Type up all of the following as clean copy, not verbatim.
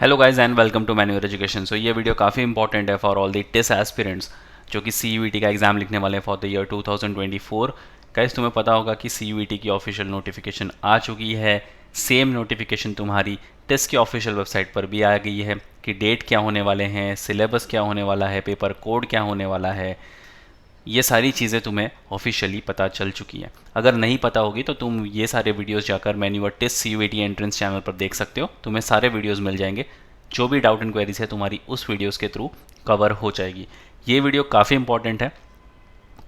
Hello guys and welcome to मैन्यूअर education. So ये video काफ़ी इंपॉर्टेंट है for all the test aspirants जो कि CUET का एग्जाम लिखने वाले हैं फॉर द ईयर 2024। गाइज तुम्हें पता होगा कि CUET की ऑफिशियल नोटिफिकेशन आ चुकी है। सेम नोटिफिकेशन तुम्हारी टेस्ट की ऑफिशियल वेबसाइट पर भी आ गई है कि डेट क्या होने वाले हैं, सिलेबस क्या होने वाला है, पेपर कोड क्या होने वाला है। ये सारी चीज़ें तुम्हें ऑफिशियली पता चल चुकी हैं। अगर नहीं पता होगी तो तुम ये सारे वीडियोस जाकर मैन्यूअर टेस्ट CUET एंट्रेंस चैनल पर देख सकते हो। तुम्हें सारे वीडियोस मिल जाएंगे। जो भी डाउट एंड क्वेरीज है तुम्हारी उस वीडियोस के थ्रू कवर हो जाएगी। ये वीडियो काफ़ी इंपॉर्टेंट है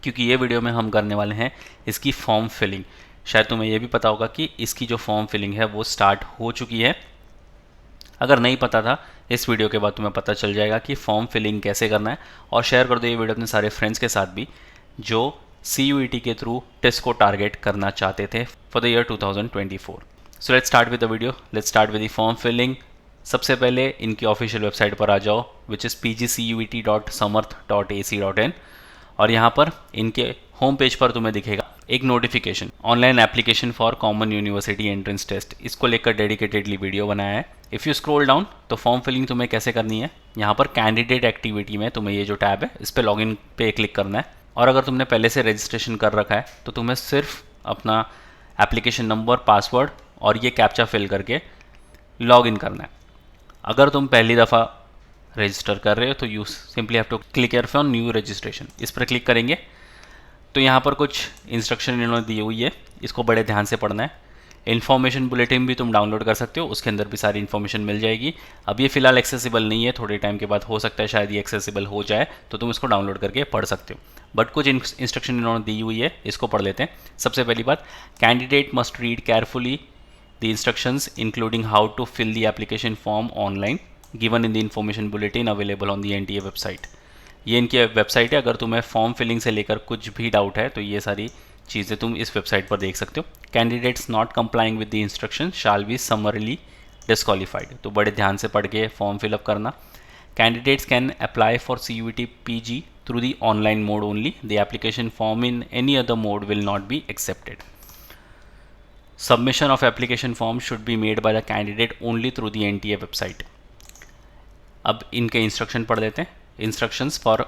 क्योंकि ये वीडियो में हम करने वाले हैं इसकी फॉर्म फिलिंग। शायद तुम्हें ये भी पता होगा कि इसकी जो फॉर्म फिलिंग है वो स्टार्ट हो चुकी है। अगर नहीं पता था इस वीडियो के बाद तुम्हें पता चल जाएगा कि फॉर्म फिलिंग कैसे करना है। और शेयर कर दो ये वीडियो अपने सारे फ्रेंड्स के साथ भी जो CUET के थ्रू टेस्ट को टारगेट करना चाहते थे for the year 2024। So let's start with the video. Let's start with the form filling. सबसे पहले इनकी ऑफिशियल वेबसाइट पर आ जाओ विच इज़ pgcuet.samarth.ac.in और यहाँ पर इनके होम पेज पर तुम्हें दिखेगा एक notification online application for common university entrance test. इसको लेकर डेडिकेटेडली वीडियो बनाया है। इफ़ यू स्क्रॉल डाउन तो फॉर्म फिलिंग तुम्हें कैसे करनी है, यहाँ पर कैंडिडेट एक्टिविटी में तुम्हें ये जो टैब है इस पर लॉगिन पे क्लिक करना है। और अगर तुमने पहले से रजिस्ट्रेशन कर रखा है तो तुम्हें सिर्फ अपना एप्लीकेशन नंबर, पासवर्ड और ये कैप्चा फिल करके लॉगिन करना है। अगर तुम पहली दफ़ा रजिस्टर कर रहे हो तो you simply have to click here on new registration. इस पर क्लिक करेंगे तो यहाँ पर कुछ इंस्ट्रक्शन इन्होंने दी हुई है, इसको बड़े ध्यान से पढ़ना है। इन्फॉर्मेशन बुलेटिन भी तुम डाउनलोड कर सकते हो, उसके अंदर भी सारी इन्फॉर्मेशन मिल जाएगी। अब ये फिलहाल एक्सेसिबल नहीं है, थोड़े टाइम के बाद हो सकता है शायद ये एक्सेसिबल हो जाए तो तुम इसको डाउनलोड करके पढ़ सकते हो। बट कुछ इंस्ट्रक्शन इन्होंने दी हुई है, इसको पढ़ लेते हैं। सबसे पहली बात, candidate must read carefully the instructions including how to fill the application form online given in the information bulletin available on the NTA website। ये इनकी वेबसाइट है। अगर तुम्हें फॉर्म फिलिंग से लेकर कुछ भी डाउट है तो ये सारी चीज़ें तुम इस वेबसाइट पर देख सकते हो। Candidates not complying with the instruction shall be समरली disqualified. तो बड़े ध्यान से पढ़ के फॉर्म फिलअप करना। Candidates can apply for CUET PG through the online mode only. The application form in any other mode will not be accepted. Submission of application form should be made by the candidate only through the NTA website। अब इनके instruction पढ़ देते हैं। Instructions for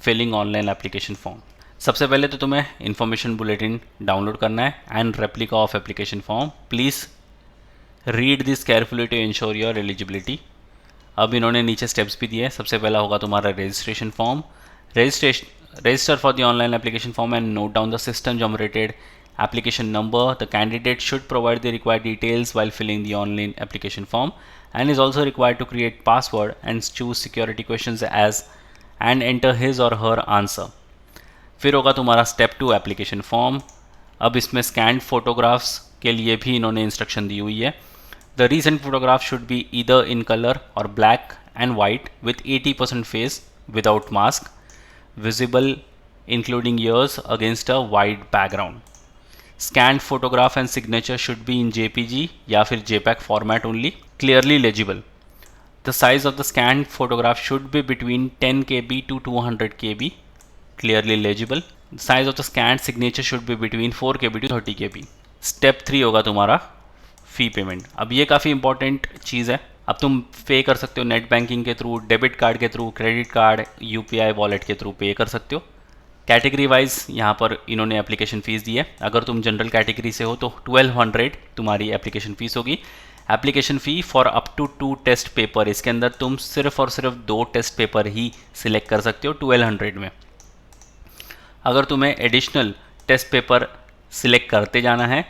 filling online application form. सबसे पहले तो तुम्हें information bulletin download करना है and replica of application form. Please read this carefully to ensure your eligibility. अब इन्होंने नीचे स्टेप्स भी दिए हैं। सबसे पहला होगा तुम्हारा registration form. Register for the online application form and note down the system generated application number। The candidate should provide the required details while filling the online application form and is also required to create password and choose security questions as and enter his or her answer। फिर होगा तुम्हारा step 2 application form. अब इसमें scanned photographs के लिए भी इन्होंने instruction दी हुई है। The recent photograph should be either in colour और black and white with 80% face without mask visible including ears against a white background. Scanned photograph and signature should be in JPG या फिर JPEG format only, clearly legible। The size of the scanned photograph should be between 10 KB to 200 KB, clearly legible। The size of the scanned signature should be between 4 KB to 30 KB। Step 3 होगा तुम्हारा फ़ी payment. अब ये काफ़ी important चीज़ है। अब तुम पे कर सकते हो नेट बैंकिंग के थ्रू, डेबिट कार्ड के through, credit card, UPI wallet के थ्रू पे कर सकते हो। कैटेगरी वाइज यहाँ पर इन्होंने एप्लीकेशन फ़ीस दी है। अगर तुम जनरल कैटेगरी से हो तो 1200 तुम्हारी एप्लीकेशन फ़ीस होगी। Application fee for up to 2 test paper, इसके अंदर तुम सिर्फ और सिर्फ 2 टेस्ट पेपर ही सिलेक्ट कर सकते हो 1200 में। अगर तुम्हें एडिशनल टेस्ट पेपर सिलेक्ट करते जाना है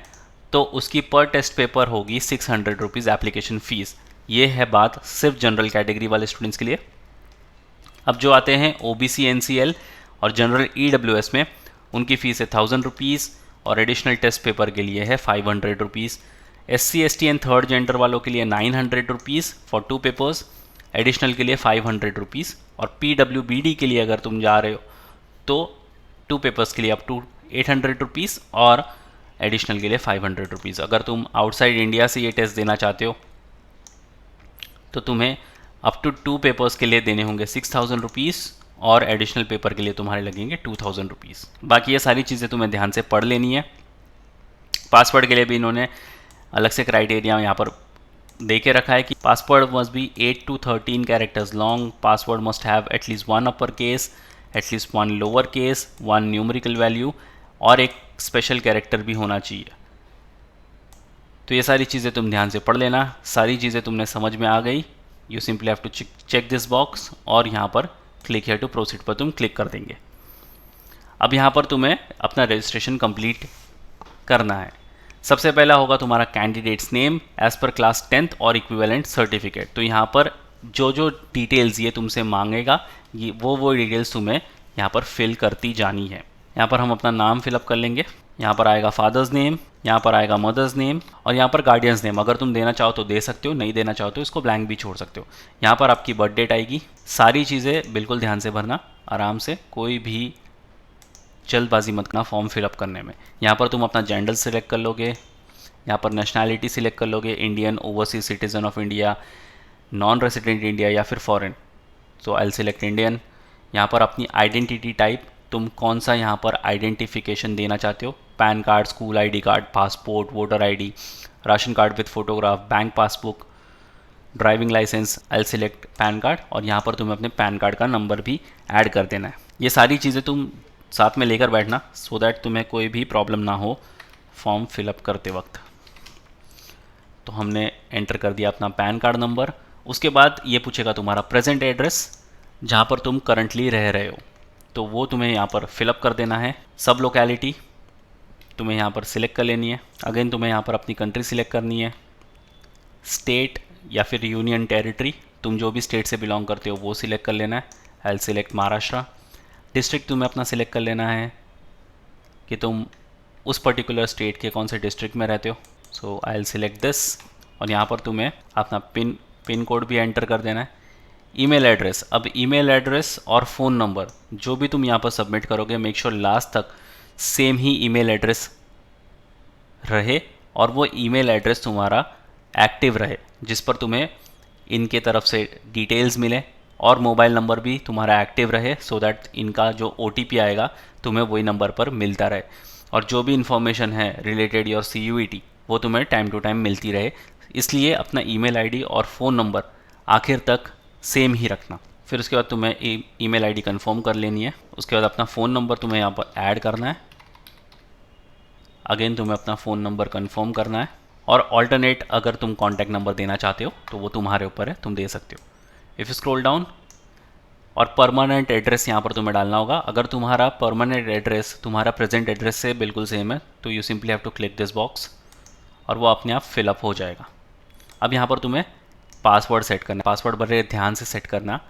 तो उसकी पर टेस्ट पेपर होगी 600 रुपीज़ एप्लीकेशन फ़ीस। ये है बात सिर्फ जनरल कैटेगरी वाले स्टूडेंट्स के लिए। अब जो आते हैं OBC NCL और जनरल EWS में, उनकी फ़ीस है 1000 रुपीज़ और एडिशनल टेस्ट पेपर के लिए है 500 rupees. SC ST and third gender वालों के लिए 900 रुपीज़ फॉर 2 पेपर्स, एडिशनल के लिए 500 रुपीज़। और PWBD के लिए अगर तुम जा रहे हो तो 2 पेपर्स के लिए अप टू 800 रुपीज़ और एडिशनल के लिए 500 रुपीज़। अगर तुम आउटसाइड इंडिया से ये टेस्ट देना चाहते हो तो तुम्हें अप टू 2 पेपर्स के लिए देने होंगे 6000 रुपीज़ और एडिशनल पेपर के लिए तुम्हारे लगेंगे 2000 रुपीज़। बाकी ये सारी चीज़ें तुम्हें ध्यान से पढ़ लेनी है। पासवर्ड के लिए भी इन्होंने अलग से क्राइटेरिया यहाँ पर दे के रखा है कि password must be 8 to 13 characters long, password must have at least 1 upper case, at least 1 lower case, 1 numerical value और एक स्पेशल कैरेक्टर भी होना चाहिए। तो ये सारी चीज़ें तुम ध्यान से पढ़ लेना। सारी चीज़ें तुमने समझ में आ गई, you simply have to check this box और यहाँ पर क्लिक हियर टू प्रोसीड पर तुम क्लिक कर देंगे। अब यहाँ पर तुम्हें अपना रजिस्ट्रेशन कंप्लीट करना है। सबसे पहला होगा तुम्हारा candidates name as per class 10th और इक्विवेलेंट सर्टिफिकेट। तो यहाँ पर जो जो डिटेल्स ये तुमसे मांगेगा ये वो डिटेल्स तुम्हें यहाँ पर फिल करती जानी है। यहाँ पर हम अपना नाम फिलअप कर लेंगे। यहाँ पर आएगा फादर्स नेम, यहाँ पर आएगा मदर्स नेम और यहाँ पर गार्डियंस नेम। अगर तुम देना चाहो तो दे सकते हो, नहीं देना चाहो तो इसको ब्लैंक भी छोड़ सकते हो। यहाँ पर आपकी बर्थ डेट आएगी। सारी चीज़ें बिल्कुल ध्यान से भरना, आराम से, कोई भी जल्दबाजी मत करना फॉर्म फिलअप करने में। यहाँ पर तुम अपना जेंडर सिलेक्ट कर लोगे, यहाँ पर नेशनैलिटी सिलेक्ट कर लोगे, Indian, overseas citizen of India, non resident India या फिर foreign. So I will select Indian. यहाँ पर अपनी आइडेंटिटी टाइप, तुम कौन सा यहाँ पर आइडेंटिफिकेशन देना चाहते हो, PAN card, school ID card, passport, voter ID, ration card with photograph, bank passbook, driving licence. I will select PAN card और यहाँ पर तुम्हें अपने पैन कार्ड का नंबर भी ऐड कर देना है। ये सारी चीज़ें तुम साथ में लेकर बैठना सो दैट तुम्हें कोई भी प्रॉब्लम ना हो फॉर्म फिलअप करते वक्त। तो हमने एंटर कर दिया अपना पैन कार्ड नंबर। उसके बाद ये पूछेगा तुम्हारा प्रेजेंट एड्रेस जहाँ पर तुम करंटली रह रहे हो, तो वो तुम्हें यहाँ पर फिलअप कर देना है। सब लोकेलिटी तुम्हें यहाँ पर सिलेक्ट कर लेनी है। अगेन तुम्हें यहाँ पर अपनी कंट्री सिलेक्ट करनी है। स्टेट या फिर यूनियन टेरिटरी, तुम जो भी स्टेट से बिलोंग करते हो वो सिलेक्ट कर लेना है। आई विल सिलेक्ट महाराष्ट्र। डिस्ट्रिक्ट तुम्हें अपना सिलेक्ट कर लेना है कि तुम उस पर्टिकुलर स्टेट के कौन से डिस्ट्रिक्ट में रहते हो। So I will select this और यहाँ पर तुम्हें अपना पिन कोड भी एंटर कर देना है। ईमेल एड्रेस, अब ईमेल एड्रेस और फ़ोन नंबर जो भी तुम यहाँ पर सबमिट करोगे मेक श्योर लास्ट तक सेम ही ईमेल एड्रेस रहे और वो ईमेल एड्रेस तुम्हारा एक्टिव रहे जिस पर तुम्हें इनके तरफ से डिटेल्स मिले और मोबाइल नंबर भी तुम्हारा एक्टिव रहे सो दैट इनका जो OTP आएगा तुम्हें वही नंबर पर मिलता रहे और जो भी इन्फॉर्मेशन है रिलेटेड योर CUET वो तुम्हें टाइम टू टाइम मिलती रहे। इसलिए अपना ईमेल आईडी और फ़ोन नंबर आखिर तक सेम ही रखना। फिर उसके बाद तुम्हें ईमेल आईडी कंफर्म कर लेनी है। उसके बाद अपना फ़ोन नंबर तुम्हें यहाँ पर ऐड करना है। अगेन तुम्हें अपना फ़ोन नंबर कंफर्म करना है और ऑल्टरनेट अगर तुम कॉन्टैक्ट नंबर देना चाहते हो तो वो तुम्हारे ऊपर है, तुम दे सकते हो। इफ़ स्क्रॉल डाउन और परमानेंट एड्रेस यहाँ पर तुम्हें डालना होगा। अगर तुम्हारा परमानेंट एड्रेस तुम्हारा प्रेजेंट एड्रेस से बिल्कुल सेम है तो you simply have to click this box और वो अपने आप फिलअप हो जाएगा। अब यहाँ पर तुम्हें पासवर्ड सेट करना है। पासवर्ड बड़े ध्यान से सेट करना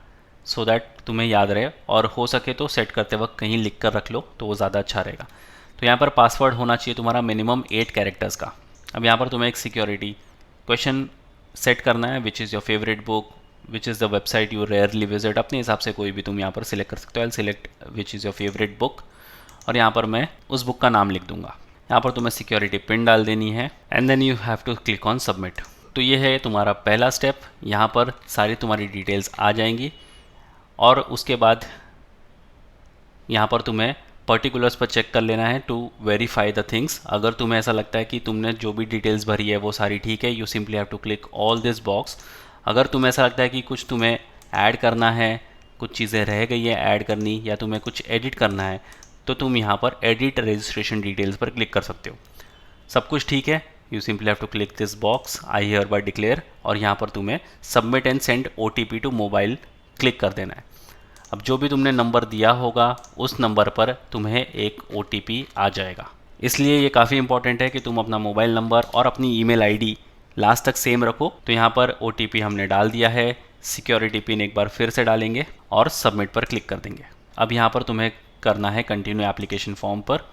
सो दैट तुम्हें याद रहे और हो सके तो सेट करते वक्त कहीं लिख कर रख लो तो वो ज़्यादा अच्छा रहेगा। तो यहाँ पर पासवर्ड होना चाहिए तुम्हारा मिनिमम 8 कैरेक्टर्स का। अब यहाँ पर तुम्हें एक सिक्योरिटी क्वेश्चन सेट करना है, which is your favourite book, which is the website you rarely visit. अपने हिसाब से कोई भी तुम यहाँ पर सिलेक्ट कर सकते हो। आई select which is your favourite book और यहाँ पर मैं उस बुक का नाम लिख दूंगा। यहाँ पर तुम्हें सिक्योरिटी पिन डाल देनी है and then you have to click on submit. तो ये है तुम्हारा पहला स्टेप। यहाँ पर सारी तुम्हारी डिटेल्स आ जाएंगी और उसके बाद यहाँ पर तुम्हें पर्टिकुलर्स पर चेक कर लेना है टू वेरीफाई द थिंग्स। अगर तुम्हें ऐसा लगता है कि तुमने जो भी डिटेल्स भरी है वो सारी ठीक है, you simply have to click all this box. अगर तुम्हें ऐसा लगता है कि कुछ तुम्हें ऐड करना है, कुछ चीज़ें रह गई है ऐड करनी या तुम्हें कुछ एडिट करना है तो तुम यहाँ पर एडिट रजिस्ट्रेशन डिटेल्स पर क्लिक कर सकते हो। सब कुछ ठीक है, you simply have to click this box I hereby declare और यहाँ पर तुम्हें submit and send OTP to mobile click कर देना है। अब जो भी तुमने नंबर दिया होगा उस नंबर पर तुम्हें एक OTP आ जाएगा। इसलिए ये काफ़ी इंपॉर्टेंट है कि तुम अपना मोबाइल नंबर और अपनी ईमेल आईडी लास्ट तक सेम रखो। तो यहाँ पर OTP हमने डाल दिया है, सिक्योरिटी पिन एक बार फिर से डालेंगे और सबमिट पर क्लिक कर देंगे। अब यहाँ पर तुम्हें करना है कंटिन्यू एप्लीकेशन फॉर्म पर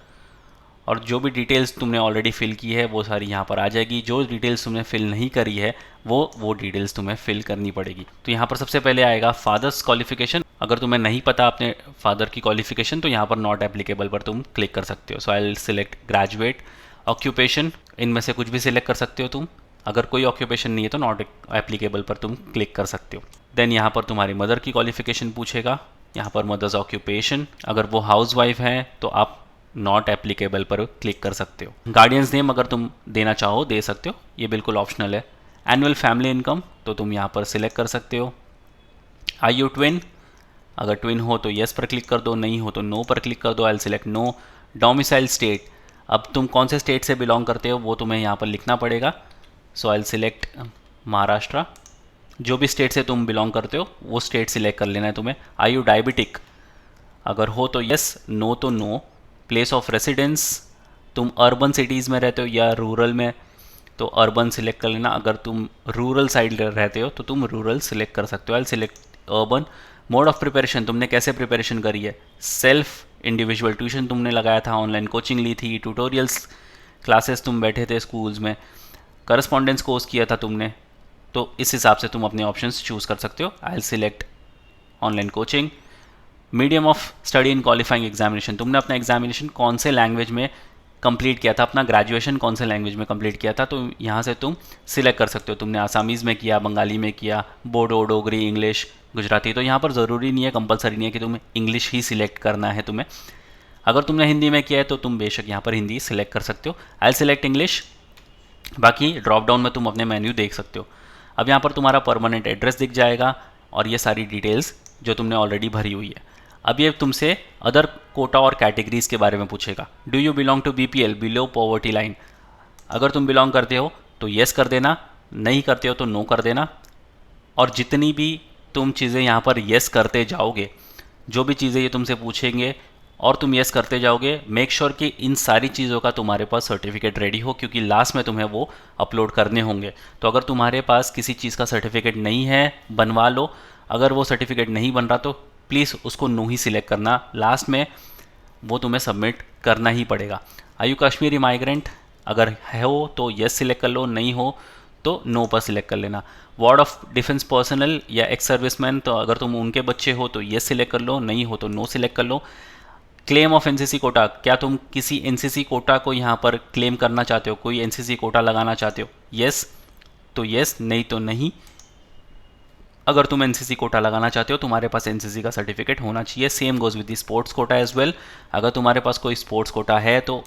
और जो भी डिटेल्स तुमने ऑलरेडी फिल की है वो सारी यहाँ पर आ जाएगी। जो डिटेल्स तुमने फिल नहीं करी है वो डिटेल्स तुम्हें फिल करनी पड़ेगी। तो यहाँ पर सबसे पहले आएगा फादर्स क्वालिफिकेशन। अगर तुम्हें नहीं पता अपने फादर की क्वालिफिकेशन तो यहाँ पर नॉट एप्लीकेबल पर तुम क्लिक कर सकते हो। So I will select graduate. Occupation, इनमें से कुछ भी सिलेक्ट कर सकते हो तुम। अगर कोई ऑक्यूपेशन नहीं है तो नॉट एप्लीकेबल पर तुम क्लिक कर सकते हो। देन यहाँ पर तुम्हारी मदर की क्वालिफिकेशन पूछेगा, यहाँ पर मदर्स ऑक्यूपेशन। अगर वो हाउस वाइफ है तो आप नॉट एप्लीकेबल पर क्लिक कर सकते हो। गार्डियंस नेम अगर तुम देना चाहो दे सकते हो, ये बिल्कुल ऑप्शनल है। एनुअल फैमिली इनकम तो तुम यहाँ पर सिलेक्ट कर सकते हो। आर यू ट्विन, अगर ट्विन हो तो येस पर क्लिक कर दो, नहीं हो तो नो पर क्लिक कर दो। I select no. Domicile state, अब तुम कौन से स्टेट से बिलोंग करते हो वो तुम्हें यहाँ पर लिखना पड़ेगा। सो आई सिलेक्ट महाराष्ट्र। जो भी स्टेट से तुम बिलोंग करते हो वो स्टेट सिलेक्ट कर लेना है तुम्हें। आर यू डायबिटिक, अगर हो तो यस, नो तो नो। प्लेस ऑफ रेसिडेंस, तुम अर्बन सिटीज़ में रहते हो या रूरल में, तो अर्बन सिलेक्ट कर लेना। अगर तुम रूरल साइड रहते हो तो तुम रूरल सिलेक्ट कर सकते हो। आई select urban. Mode of preparation, तुमने कैसे प्रिपरेशन करी है, सेल्फ इंडिविजुअल ट्यूशन तुमने लगाया था, ऑनलाइन कोचिंग ली थी, ट्यूटोरियल्स क्लासेस तुम बैठे थे स्कूल्स में, करस्पॉन्डेंस कोर्स किया था तुमने, तो इस हिसाब से तुम अपने ऑप्शंस चूज़ कर सकते हो। आई select online coaching. Medium of study in qualifying examination, तुमने अपना एग्जामिनेशन कौन से लैंग्वेज में कंप्लीट किया था, अपना ग्रेजुएशन कौन से लैंग्वेज में कंप्लीट किया था, तो यहाँ से तुम सिलेक्ट कर सकते हो। तुमने आसामीज़ में किया, बंगाली में किया, बोडो, डोगरी, इंग्लिश, गुजराती, तो यहाँ पर ज़रूरी नहीं है, कंपलसरी नहीं है कि तुम्हें इंग्लिश ही सिलेक्ट करना है तुम्हें। अगर तुमने हिंदी में किया है तो तुम बेशक यहाँ पर हिंदी सिलेक्ट कर सकते हो। आई सिलेक्ट इंग्लिश। बाकी ड्रॉप डाउन में तुम अपने मेन्यू देख सकते हो। अब यहाँ पर तुम्हारा परमानेंट एड्रेस दिख जाएगा और ये सारी डिटेल्स जो तुमने ऑलरेडी भरी हुई है। अब ये तुमसे अदर कोटा और कैटेगरीज के बारे में पूछेगा। Do you belong to BPL, below poverty line, अगर तुम बिलोंग करते हो तो येस कर देना, नहीं करते हो तो नो कर देना। और जितनी भी तुम चीज़ें यहाँ पर येस करते जाओगे, जो भी चीज़ें ये तुमसे पूछेंगे और तुम येस करते जाओगे, मेक श्योर कि इन सारी चीज़ों का तुम्हारे पास सर्टिफिकेट रेडी हो, क्योंकि लास्ट में तुम्हें वो अपलोड करने होंगे। तो अगर तुम्हारे पास किसी चीज़ का सर्टिफिकेट नहीं है, बनवा लो। अगर वो सर्टिफिकेट नहीं बन रहा तो प्लीज़ उसको नो ही सिलेक्ट करना, लास्ट में वो तुम्हें सबमिट करना ही पड़ेगा। आर यू कश्मीरी माइग्रेंट, अगर हो तो येस सिलेक्ट कर लो, नहीं हो तो नो पर सिलेक्ट कर लेना। वार्ड ऑफ डिफेंस पर्सनल या एक्स सर्विसमैन, तो अगर तुम उनके बच्चे हो तो येस सिलेक्ट कर लो, नहीं हो तो नो सिलेक्ट कर लो। क्लेम ऑफ एनसीसी कोटा, क्या तुम किसी एनसीसी कोटा को यहाँ पर क्लेम करना चाहते हो, कोई एनसीसी कोटा लगाना चाहते हो, येस तो येस, नहीं तो नहीं। अगर तुम एनसीसी कोटा लगाना चाहते हो तुम्हारे पास एनसीसी का सर्टिफिकेट होना चाहिए। Same goes with the sports quota as well, अगर तुम्हारे पास कोई स्पोर्ट्स कोटा है तो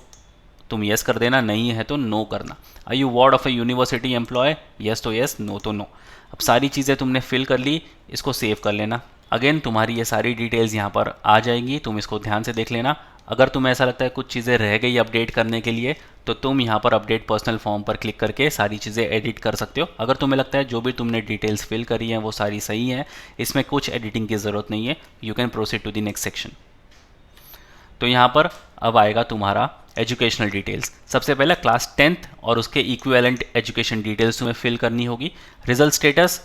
तुम येस कर देना, नहीं है तो नो करना। Are you ward of a university employ, yes तो येस, नो तो नो। अब सारी चीज़ें तुमने फिल कर ली, इसको सेव कर लेना। अगेन तुम्हारी ये सारी डिटेल्स यहाँ पर आ जाएंगी, तुम इसको ध्यान से देख लेना। अगर तुम्हें ऐसा लगता है कुछ चीज़ें रह गई अपडेट करने के लिए तो तुम यहाँ पर अपडेट पर्सनल फॉर्म पर क्लिक करके सारी चीज़ें एडिट कर सकते हो। अगर तुम्हें लगता है जो भी तुमने डिटेल्स फिल करी हैं वो सारी सही हैं, इसमें कुछ एडिटिंग की ज़रूरत नहीं है, you can proceed to the next section. तो यहाँ पर अब आएगा तुम्हारा एजुकेशनल डिटेल्स। सबसे पहले क्लास 10th और उसके इक्विवेलेंट एजुकेशन डिटेल्स तुम्हें फिल करनी होगी। रिजल्ट स्टेटस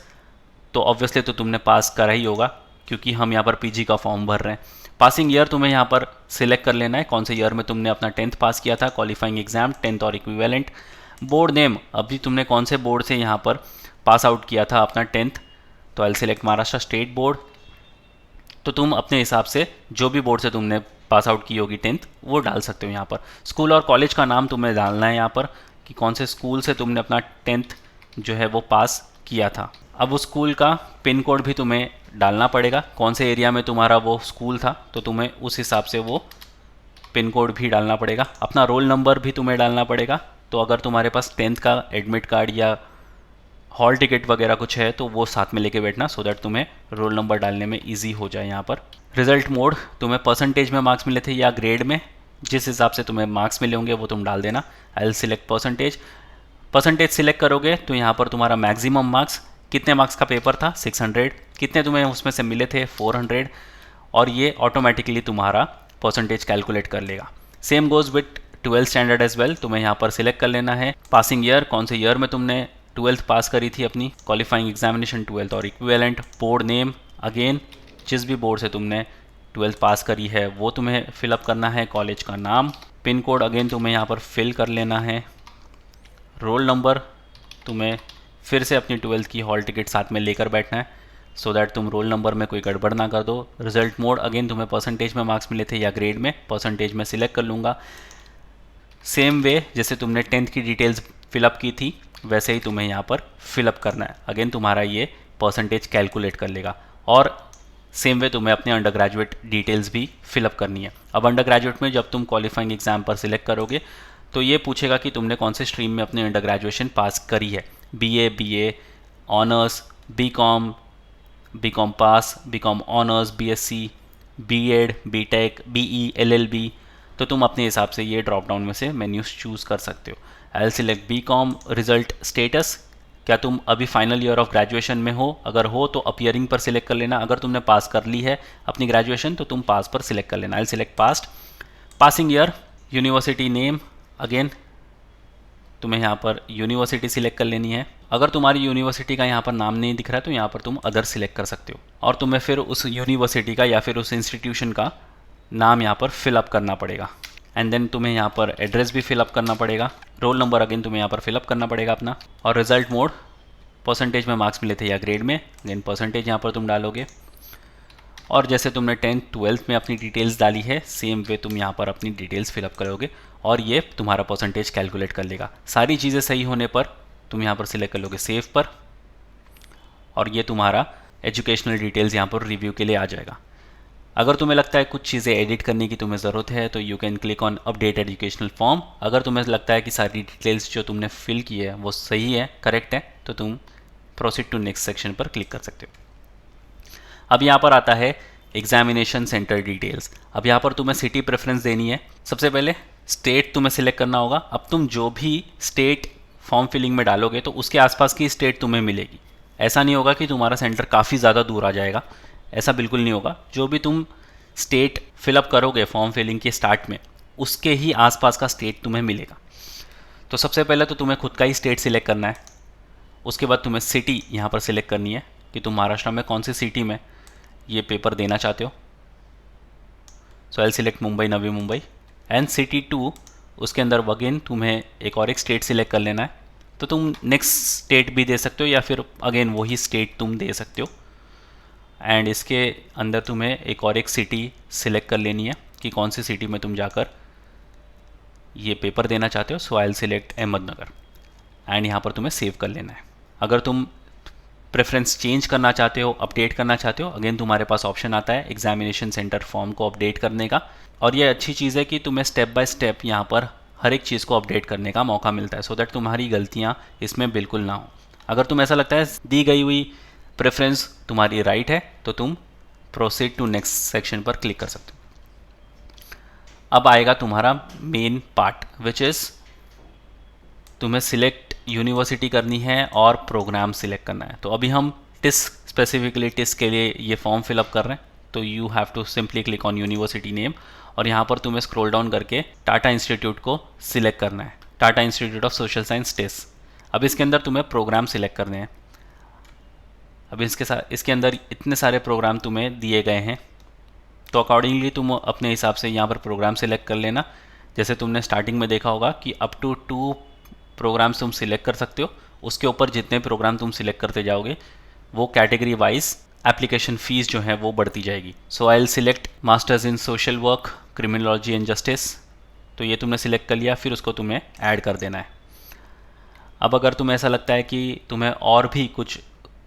तो ऑब्वियसली तो तुमने पास करा ही होगा, क्योंकि हम यहाँ पर पीजी का फॉर्म भर रहे हैं। पासिंग ईयर तुम्हें यहाँ पर सिलेक्ट कर लेना है, कौन से ईयर में तुमने अपना 10th पास किया था, क्वालिफाइंग एग्जाम 10th और इक्विवेलेंट। बोर्ड नेम, अभी तुमने कौन से बोर्ड से यहाँ पर पास आउट किया था अपना 10th, तो आई सिलेक्ट महाराष्ट्र स्टेट बोर्ड। तो तुम अपने हिसाब से जो भी बोर्ड से तुमने पास आउट की होगी 10th वो डाल सकते हो यहाँ पर। स्कूल और कॉलेज का नाम तुम्हें डालना है यहाँ पर कि कौन से स्कूल से तुमने अपना 10th जो है वो पास किया था। अब उस स्कूल का पिन कोड भी तुम्हें डालना पड़ेगा, कौन से एरिया में तुम्हारा वो स्कूल था, तो तुम्हें उस हिसाब से वो पिन कोड भी डालना पड़ेगा। अपना रोल नंबर भी तुम्हें डालना पड़ेगा, तो अगर तुम्हारे पास 10th का एडमिट कार्ड या हॉल टिकट वगैरह कुछ है तो वो साथ में लेके बैठना, सो दैट तुम्हें रोल नंबर डालने में ईजी हो जाए यहाँ पर। रिजल्ट मोड, तुम्हें परसेंटेज में मार्क्स मिले थे या ग्रेड में, जिस हिसाब से तुम्हें मार्क्स मिले होंगे वो तुम डाल देना। आई will select percentage. Percentage select करोगे तो यहाँ पर तुम्हारा मैक्सिमम मार्क्स, कितने मार्क्स का पेपर था 600, कितने तुम्हें उसमें से मिले थे 400, और ये ऑटोमेटिकली तुम्हारा परसेंटेज कैलकुलेट कर लेगा। Same goes with 12th standard as well, तुम्हें यहाँ पर सिलेक्ट कर लेना है। पासिंग ईयर, कौन से ईयर में तुमने 12th पास करी थी अपनी, क्वालिफाइंग एग्जामिनेशन 12th और इक्विवेलेंट। बोर्ड नेम, अगेन जिस भी बोर्ड से तुमने 12th पास करी है वो तुम्हें फिलअप करना है। कॉलेज का नाम, पिन कोड अगेन तुम्हें यहाँ पर फिल कर लेना है। रोल नंबर, तुम्हें फिर से अपनी 12th की हॉल टिकट साथ में लेकर बैठना है, सो दैट तुम रोल नंबर में कोई गड़बड़ ना कर दो। रिजल्ट मोड, अगेन तुम्हें परसेंटेज में मार्क्स मिले थे या ग्रेड में, परसेंटेज में सिलेक्ट कर लूँगा। सेम वे जैसे तुमने 10th की डिटेल्स फिलअप की थी वैसे ही तुम्हें यहाँ पर फिलअप करना है। अगेन तुम्हारा ये परसेंटेज कैलकुलेट कर लेगा। और सेम वे तुम्हें अपने अंडर ग्रेजुएट डिटेल्स भी फिलअप करनी है। अब अंडर ग्रेजुएट में जब तुम क्वालिफाइंग एग्जाम पर सिलेक्ट करोगे तो ये पूछेगा कि तुमने कौन से स्ट्रीम में अपनी अंडर ग्रेजुएशन पास करी है। BA, BA honours, BCom, BCom pass, BCom honours, BSc, BEd, BTech, BE, LLB। तो तुम अपने हिसाब से ये ड्रॉप डाउन में से मेन्यूज चूज़ कर सकते हो। आई will select BCom। Result status, क्या तुम अभी फाइनल ईयर ऑफ ग्रेजुएशन में हो? अगर हो तो अपीयरिंग पर सिलेक्ट कर लेना। अगर तुमने पास कर ली है अपनी ग्रेजुएशन तो तुम पास पर सिलेक्ट कर लेना। आई will select past. Passing year, university name, again तुम्हें यहाँ पर यूनिवर्सिटी सिलेक्ट कर लेनी है। अगर तुम्हारी यूनिवर्सिटी का यहाँ पर नाम नहीं दिख रहा है तो यहाँ पर तुम अदर सिलेक्ट कर सकते हो और तुम्हें फिर उस यूनिवर्सिटी का या फिर उस इंस्टीट्यूशन का नाम यहाँ पर फिलअप करना पड़ेगा। एंड देन तुम्हें यहाँ पर एड्रेस भी फिलअप करना पड़ेगा। रोल नंबर अगेन तुम्हें यहाँ पर फिलअप करना पड़ेगा अपना। और रिजल्ट मोड, परसेंटेज में मार्क्स मिले थे या ग्रेड में, अगेन परसेंटेज यहाँ पर तुम डालोगे। और जैसे तुमने 10th 12th में अपनी डिटेल्स डाली है सेम वे तुम यहाँ पर अपनी डिटेल्स फिलअप करोगे और ये तुम्हारा परसेंटेज कैलकुलेट कर लेगा। सारी चीज़ें सही होने पर तुम यहाँ पर सिलेक्ट कर लोगे सेव पर और ये तुम्हारा एजुकेशनल डिटेल्स यहाँ पर रिव्यू के लिए आ जाएगा। अगर तुम्हें लगता है कुछ चीज़ें एडिट करने की तुम्हें ज़रूरत है तो you can click on update educational form. अगर तुम्हें लगता है कि सारी डिटेल्स जो तुमने फिल की है वो सही है, करेक्ट है, तो तुम प्रोसीड टू नेक्स्ट सेक्शन पर क्लिक कर सकते हो। अब यहाँ पर आता है एग्जामिनेशन सेंटर डिटेल्स। अब यहाँ पर तुम्हें सिटी प्रेफरेंस देनी है। सबसे पहले स्टेट तुम्हें सिलेक्ट करना होगा। अब तुम जो भी स्टेट फॉर्म फिलिंग में डालोगे तो उसके आसपास की स्टेट तुम्हें मिलेगी। ऐसा नहीं होगा कि तुम्हारा सेंटर काफ़ी ज़्यादा दूर आ जाएगा, ऐसा बिल्कुल नहीं होगा। जो भी तुम स्टेट फिलअप करोगे फॉर्म फिलिंग के स्टार्ट में उसके ही आसपास का स्टेट तुम्हें मिलेगा। तो सबसे पहले तो तुम्हें खुद का ही स्टेट सिलेक्ट करना है। उसके बाद तुम्हें सिटी यहाँ पर सिलेक्ट करनी है कि तुम महाराष्ट्र में कौन सी सिटी में ये पेपर देना चाहते हो। So I select Mumbai, Navi Mumbai and city 2। उसके अंदर अगेन तुम्हें एक स्टेट सिलेक्ट कर लेना है। तो तुम नेक्स्ट स्टेट भी दे सकते हो या फिर अगेन वही स्टेट तुम दे सकते हो। एंड इसके अंदर तुम्हें एक सिटी सिलेक्ट कर लेनी है कि कौन सी सिटी में तुम जाकर ये पेपर देना चाहते हो। So I select Ahmednagar and यहाँ पर तुम्हें सेव कर लेना है। अगर तुम प्रेफरेंस चेंज करना चाहते हो, अपडेट करना चाहते हो, अगेन तुम्हारे पास ऑप्शन आता है एग्जामिनेशन सेंटर फॉर्म को अपडेट करने का। और ये अच्छी चीज़ है कि तुम्हें स्टेप बाय स्टेप यहाँ पर हर एक चीज़ को अपडेट करने का मौका मिलता है, सो दैट तुम्हारी गलतियाँ इसमें बिल्कुल ना हो। अगर तुम ऐसा लगता है दी गई हुई प्रेफरेंस तुम्हारी राइट है तो तुम प्रोसीड टू नेक्स्ट सेक्शन पर क्लिक कर सकते हो। अब आएगा तुम्हारा मेन पार्ट विच इज़ तुम्हें सिलेक्ट यूनिवर्सिटी करनी है और प्रोग्राम सिलेक्ट करना है। तो अभी हम टिस्क, स्पेसिफिकली टिस्क के लिए ये फॉर्म फिलअप कर रहे हैं। तो you have to simply click on university name और यहाँ पर तुम्हें स्क्रॉल डाउन करके टाटा इंस्टीट्यूट को सिलेक्ट करना है, Tata institute of social science TISS. अब इसके अंदर तुम्हें प्रोग्राम सिलेक्ट करने हैं। अब इसके अंदर इतने सारे प्रोग्राम तुम्हें दिए गए हैं तो अकॉर्डिंगली तुम अपने हिसाब से यहाँ पर प्रोग्राम सिलेक्ट कर लेना। जैसे तुमने स्टार्टिंग में देखा होगा कि अप टू 2 प्रोग्राम्स तुम सिलेक्ट कर सकते हो। उसके ऊपर जितने प्रोग्राम तुम सिलेक्ट करते जाओगे वो कैटेगरी वाइज एप्लीकेशन फ़ीस जो है वो बढ़ती जाएगी। So I will select masters in social work, criminology and justice. तो ये तुमने सिलेक्ट कर लिया, फिर उसको तुम्हें ऐड कर देना है। अब अगर तुम्हें ऐसा लगता है कि तुम्हें और भी कुछ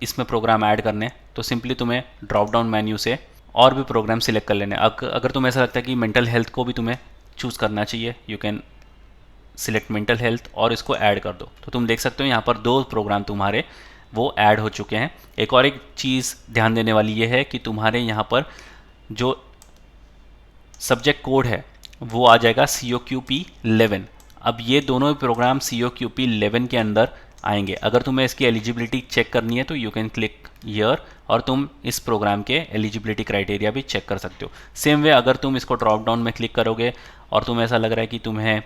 इसमें प्रोग्राम ऐड करने तो सिंपली तुम्हें ड्रॉप डाउन मेन्यू से और भी प्रोग्राम सिलेक्ट कर लेने। अगर तुम्हें ऐसा लगता है कि मेंटल हेल्थ को भी तुम्हें चूज़ करना चाहिए, you can select mental health और इसको ऐड कर दो। तो तुम देख सकते हो यहाँ पर 2 प्रोग्राम तुम्हारे वो ऐड हो चुके हैं। एक चीज़ ध्यान देने वाली ये है कि तुम्हारे यहाँ पर जो सब्जेक्ट कोड है वो आ जाएगा COQP 11। अब ये दोनों प्रोग्राम COQP 11 के अंदर आएंगे। अगर तुम्हें इसकी एलिजिबिलिटी चेक करनी है तो यू कैन क्लिक हियर और तुम इस प्रोग्राम के एलिजिबिलिटी क्राइटेरिया भी चेक कर सकते हो। सेम वे अगर तुम इसको ड्रॉप डाउन में क्लिक करोगे और तुम्हें ऐसा लग रहा है कि तुम्हें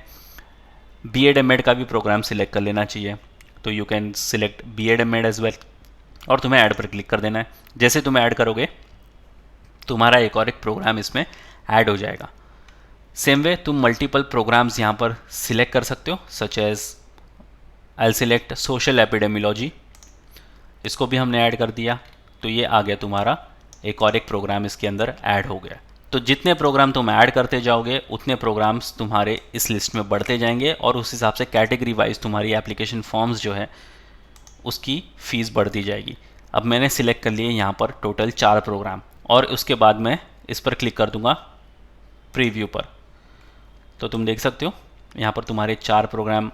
BEd MAd का भी प्रोग्राम सिलेक्ट कर लेना चाहिए तो you can select BEd MAd as well और तुम्हें ऐड पर क्लिक कर देना है। जैसे तुम ऐड करोगे तुम्हारा एक प्रोग्राम इसमें ऐड हो जाएगा। सेम वे तुम मल्टीपल प्रोग्राम्स यहाँ पर सिलेक्ट कर सकते हो, such as I select social epidemiology. इसको भी हमने ऐड कर दिया तो ये आ गया तुम्हारा एक प्रोग्राम इसके अंदर ऐड हो गया। तो जितने प्रोग्राम तुम ऐड करते जाओगे उतने प्रोग्राम्स तुम्हारे इस लिस्ट में बढ़ते जाएंगे और उस हिसाब से कैटेगरी वाइज तुम्हारी एप्लीकेशन फॉर्म्स जो है उसकी फ़ीस बढ़ती जाएगी। अब मैंने सिलेक्ट कर लिए यहाँ पर टोटल 4 प्रोग्राम और उसके बाद मैं इस पर क्लिक कर दूँगा प्रीव्यू पर। तो तुम देख सकते हो यहाँ पर तुम्हारे 4 प्रोग्राम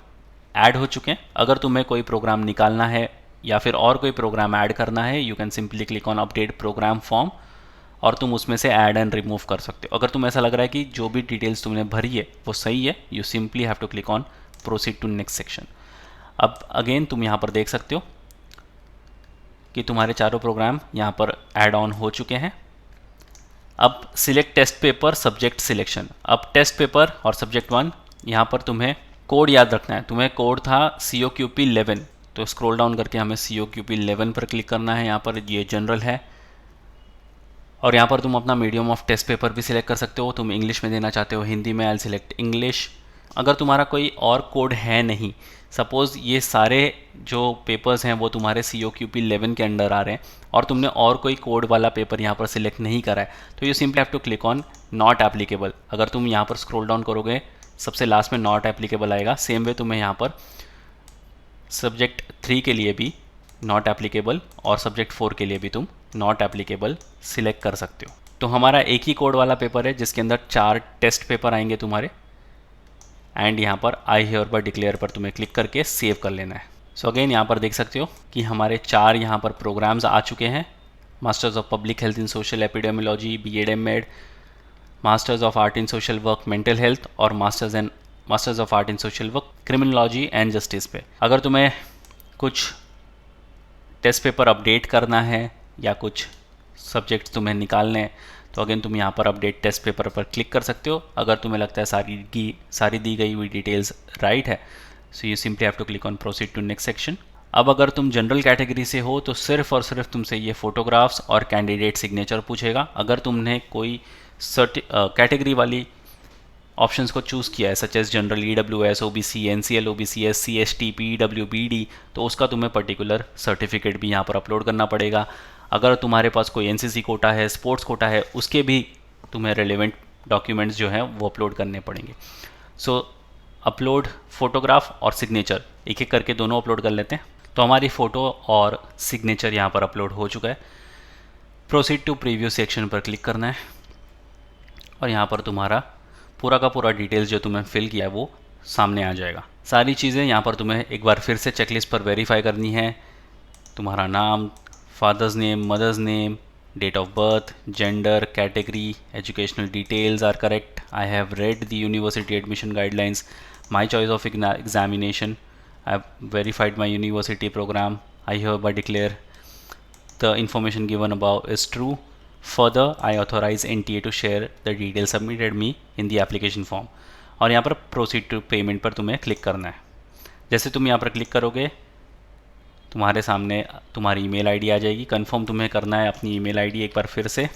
ऐड हो चुके हैं। अगर तुम्हें कोई प्रोग्राम निकालना है या फिर और कोई प्रोग्राम ऐड करना है, you can simply click on update programme form और तुम उसमें से ऐड एंड रिमूव कर सकते हो। अगर तुम्हें ऐसा लग रहा है कि जो भी डिटेल्स तुमने भरी है वो सही है, you simply have to click on proceed to next section. अब अगेन तुम यहाँ पर देख सकते हो कि तुम्हारे चारों प्रोग्राम यहाँ पर ऐड ऑन हो चुके हैं। अब select test paper subject selection. अब टेस्ट पेपर और सब्जेक्ट 1 यहाँ पर तुम्हें कोड याद रखना है। तुम्हें कोड था COQP 11, तो स्क्रॉल डाउन करके हमें COQP 11 पर क्लिक करना है। यहाँ पर ये जनरल है और यहाँ पर तुम अपना मीडियम ऑफ टेस्ट पेपर भी सिलेक्ट कर सकते हो। तुम इंग्लिश में देना चाहते हो, हिंदी में, आई सिलेक्ट इंग्लिश। अगर तुम्हारा कोई और कोड है नहीं, सपोज़ ये सारे जो पेपर्स हैं वो तुम्हारे COQP 11 के अंडर आ रहे हैं और तुमने और कोई कोड वाला पेपर यहाँ पर सिलेक्ट नहीं करा है, तो you simply have to click on not applicable. अगर तुम यहाँ पर स्क्रॉल डाउन करोगे सबसे लास्ट में नॉट एप्लीकेबल आएगा। सेम वे तुम्हें यहाँ पर सब्जेक्ट 3 के लिए भी नॉट एप्लीकेबल और सब्जेक्ट 4 के लिए भी तुम नॉट एप्लीकेबल सिलेक्ट कर सकते हो। तो हमारा एक ही कोड वाला पेपर है जिसके अंदर 4 टेस्ट पेपर आएंगे तुम्हारे, एंड यहाँ पर आई हियर बाय डिक्लेयर पर तुम्हें क्लिक करके सेव कर लेना है। सो अगेन यहाँ पर देख सकते हो कि हमारे 4 यहाँ पर प्रोग्राम्स आ चुके हैं। Masters of public health in social epidemiology, B.Ed M.Ed, masters of art in social work mental health और masters of art in social work criminology and justice पे। अगर तुम्हें कुछ टेस्ट पेपर अपडेट करना है या कुछ सब्जेक्ट्स तुम्हें निकालने हैं तो अगेन तुम यहाँ पर अपडेट टेस्ट पेपर पर क्लिक कर सकते हो। अगर तुम्हें लगता है सारी दी गई हुई डिटेल्स राइट है, so you simply have to click on proceed to next section. अब अगर तुम जनरल कैटेगरी से हो तो सिर्फ और सिर्फ तुमसे ये फोटोग्राफ्स और कैंडिडेट सिग्नेचर पूछेगा। अगर तुमने कोई कैटेगरी वाली ऑप्शंस को चूज़ किया है such as general, EWS, OBC, NCL, OBC, SC, ST, PWBD, तो उसका तुम्हें पर्टिकुलर सर्टिफिकेट भी यहाँ पर अपलोड करना पड़ेगा। अगर तुम्हारे पास कोई NCC कोटा है, स्पोर्ट्स कोटा है, उसके भी तुम्हें रेलिवेंट डॉक्यूमेंट्स जो हैं वो अपलोड करने पड़ेंगे। सो अपलोड फोटोग्राफ और सिग्नेचर एक एक करके दोनों अपलोड कर लेते हैं। तो हमारी फ़ोटो और सिग्नेचर यहाँ पर अपलोड हो चुका है। प्रोसीड टू प्रीव्यू सेक्शन पर क्लिक करना है और यहाँ पर तुम्हारा पूरा का पूरा डिटेल्स जो तुमने फिल किया है वो सामने आ जाएगा। सारी चीज़ें यहाँ पर तुम्हें एक बार फिर से चेकलिस्ट पर वेरीफाई करनी है। तुम्हारा नाम, father's name, mother's name, date of birth, gender, category, educational details are correct. I have read the university admission guidelines, my choice of examination, I have verified my university programme, I hereby declare the information given above is true. Further, I authorize NTA to share the details submitted me in the application form. और यहाँ पर proceed to payment पर तुम्हें click करना है। जैसे तुम यहाँ पर क्लिक करोगे तुम्हारे सामने तुम्हारी ईमेल आईडी आ जाएगी। कंफर्म तुम्हें करना है अपनी ईमेल आईडी एक बार फिर से।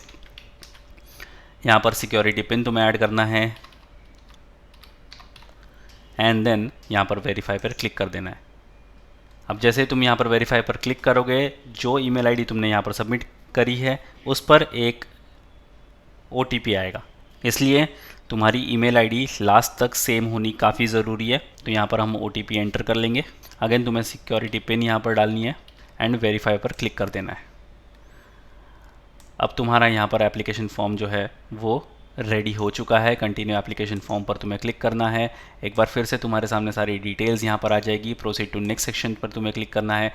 यहाँ पर सिक्योरिटी पिन तुम्हें ऐड करना है एंड देन यहाँ पर वेरीफाई पर क्लिक कर देना है। अब जैसे तुम यहाँ पर वेरीफाई पर क्लिक करोगे, जो ईमेल आईडी तुमने यहाँ पर सबमिट करी है उस पर एक OTP आएगा, इसलिए तुम्हारी ईमेल आईडी लास्ट तक सेम होनी काफ़ी ज़रूरी है। तो यहाँ पर हम OTP एंटर कर लेंगे। अगेन तुम्हें सिक्योरिटी पिन यहाँ पर डालनी है एंड वेरीफाई पर क्लिक कर देना है। अब तुम्हारा यहाँ पर एप्लीकेशन फॉर्म जो है वो रेडी हो चुका है। कंटिन्यू एप्लीकेशन फॉर्म पर तुम्हें क्लिक करना है। एक बार फिर से तुम्हारे सामने सारी डिटेल्स यहाँ पर आ जाएगी। प्रोसीड टू नेक्स्ट सेक्शन पर तुम्हें क्लिक करना है।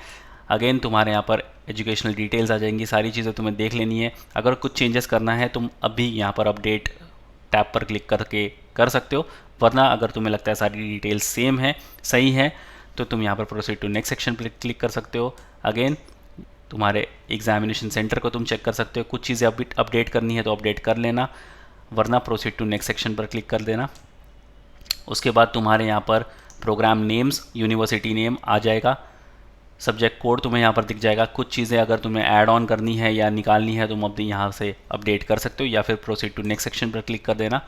अगेन तुम्हारे यहाँ पर एजुकेशनल डिटेल्स आ जाएंगी। सारी चीज़ें तुम्हें देख लेनी है। अगर कुछ चेंजेस करना है तुम अभी यहाँ पर अपडेट टैब पर क्लिक करके कर सकते हो, वरना अगर तुम्हें लगता है सारी डिटेल्स सेम है, सही है, तो तुम यहाँ पर प्रोसीड टू नेक्स्ट सेक्शन पर क्लिक कर सकते हो। अगेन तुम्हारे एग्जामिनेशन सेंटर को तुम चेक कर सकते हो। कुछ चीज़ें अपडेट करनी है तो अपडेट कर लेना, वरना प्रोसीड टू नेक्स्ट सेक्शन पर क्लिक कर देना। उसके बाद तुम्हारे यहाँ पर प्रोग्राम नेम्स, यूनिवर्सिटी नेम आ जाएगा। सब्जेक्ट कोड तुम्हें यहाँ पर दिख जाएगा। कुछ चीज़ें अगर तुम्हें ऐड ऑन करनी है या निकालनी है तुम अपनी यहाँ से अपडेट कर सकते हो, या फिर प्रोसीड टू नेक्स्ट सेक्शन पर क्लिक कर देना।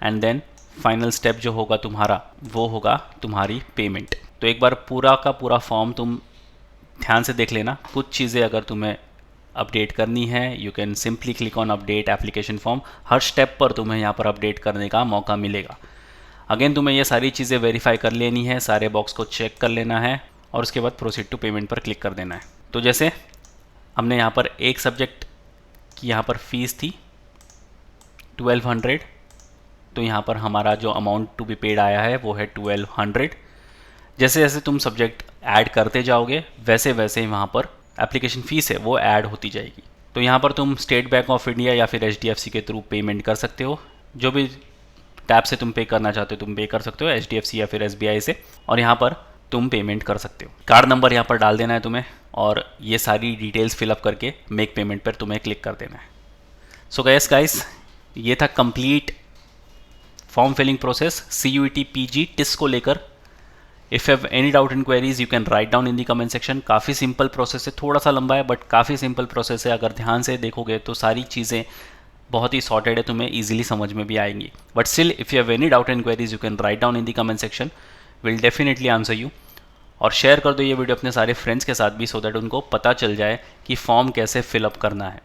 एंड देन फाइनल स्टेप जो होगा तुम्हारा वो होगा तुम्हारी पेमेंट। तो एक बार पूरा का पूरा फॉर्म तुम ध्यान से देख लेना। कुछ चीज़ें अगर तुम्हें अपडेट करनी है you can simply click on update application form. Her step पर तुम्हें यहाँ पर अपडेट करने का मौका मिलेगा। अगेन तुम्हें ये सारी चीज़ें वेरीफाई कर लेनी है, सारे बॉक्स को चेक कर लेना है और उसके बाद प्रोसीड टू पेमेंट पर क्लिक कर देना है। तो जैसे हमने यहाँ पर एक सब्जेक्ट की यहाँ पर फ़ीस थी 1200, तो यहाँ पर हमारा जो अमाउंट टू बी पेड आया है वो है 1200। जैसे जैसे तुम सब्जेक्ट ऐड करते जाओगे वैसे वैसे ही वहाँ पर एप्लीकेशन फ़ीस है वो ऐड होती जाएगी। तो यहाँ पर तुम स्टेट बैंक ऑफ इंडिया या फिर HDFC के थ्रू पेमेंट कर सकते हो। जो भी टैब से तुम पे करना चाहते हो तुम पे कर सकते हो, HDFC या फिर SBI से, और यहाँ पर तुम पेमेंट कर सकते हो। कार्ड नंबर यहाँ पर डाल देना है तुम्हें और ये सारी डिटेल्स फिलअप करके मेक पेमेंट पर तुम्हें क्लिक कर देना है। सो गाइस ये था complete form filling process CUET PG TISS को लेकर। If you have any doubt in queries you can write down in the comment section. काफ़ी सिंपल प्रोसेस है, थोड़ा सा लंबा है बट काफ़ी सिंपल प्रोसेस है। अगर ध्यान से देखोगे तो सारी चीज़ें बहुत ही सॉर्टेड है, तुम्हें इजीली समझ में भी आएंगी। But still if you have any doubt in queries you can write down in the comment section, will definitely answer you. और शेयर कर दो ये वीडियो अपने सारे फ्रेंड्स के साथ भी, सो दैट उनको पता चल जाए कि फॉर्म कैसे फिलअप करना है।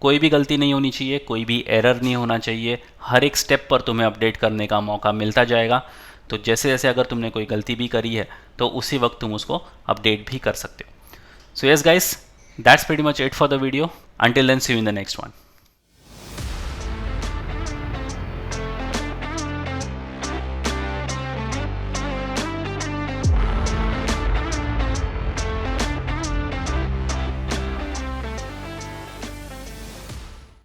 कोई भी गलती नहीं होनी चाहिए, कोई भी एरर नहीं होना चाहिए। हर एक स्टेप पर तुम्हें अपडेट करने का मौका मिलता जाएगा। तो जैसे जैसे अगर तुमने कोई गलती भी करी है तो उसी वक्त तुम उसको अपडेट भी कर सकते हो। So yes guys, that's pretty much it for the video. Until then see you in the next one.